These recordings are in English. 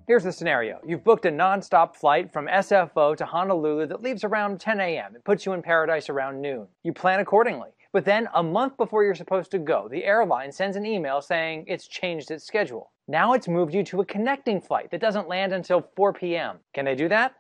Here's the scenario. You've booked a non-stop flight from SFO to Honolulu that leaves around 10 a.m. and puts you in paradise around noon. You plan accordingly. But then, a month before you're supposed to go, the airline sends an email saying it's changed its schedule. Now it's moved you to a connecting flight that doesn't land until 4 p.m. Can they do that?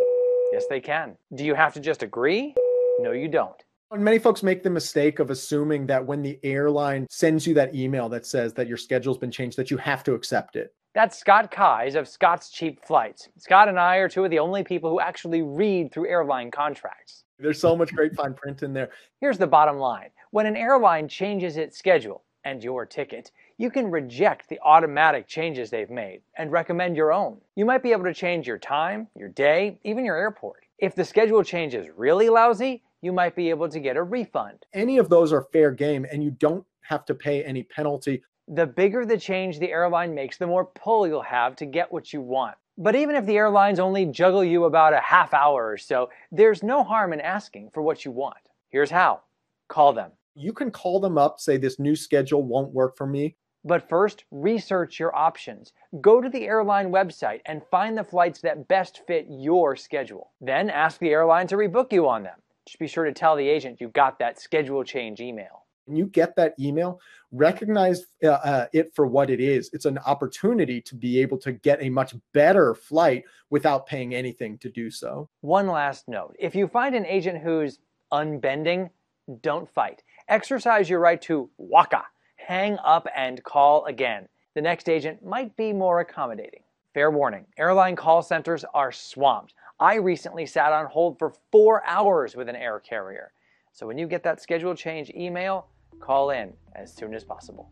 Yes, they can. Do you have to just agree? No, you don't. And many folks make the mistake of assuming that when the airline sends you that email that says that your schedule's been changed, that you have to accept it. That's Scott Keyes of Scott's Cheap Flights. Scott and I are two of the only people who actually read through airline contracts. There's so much great fine print in there. Here's the bottom line. When an airline changes its schedule, and your ticket, you can reject the automatic changes they've made and recommend your own. You might be able to change your time, your day, even your airport. If the schedule change is really lousy, you might be able to get a refund. Any of those are fair game, and you don't have to pay any penalty. The bigger the change the airline makes, the more pull you'll have to get what you want. But even if the airlines only juggle you about a half hour or so, there's no harm in asking for what you want. Here's how. Call them. You can call them up, say this new schedule won't work for me. But first, research your options. Go to the airline website and find the flights that best fit your schedule. Then ask the airline to rebook you on them. Just be sure to tell the agent you got that schedule change email. When you get that email, recognize it for what it is. It's an opportunity to be able to get a much better flight without paying anything to do so. One last note. If you find an agent who's unbending, don't fight. Exercise your right to waka. Hang up and call again. The next agent might be more accommodating. Fair warning, airline call centers are swamped. I recently sat on hold for 4 hours with an air carrier. So when you get that schedule change email, call in as soon as possible.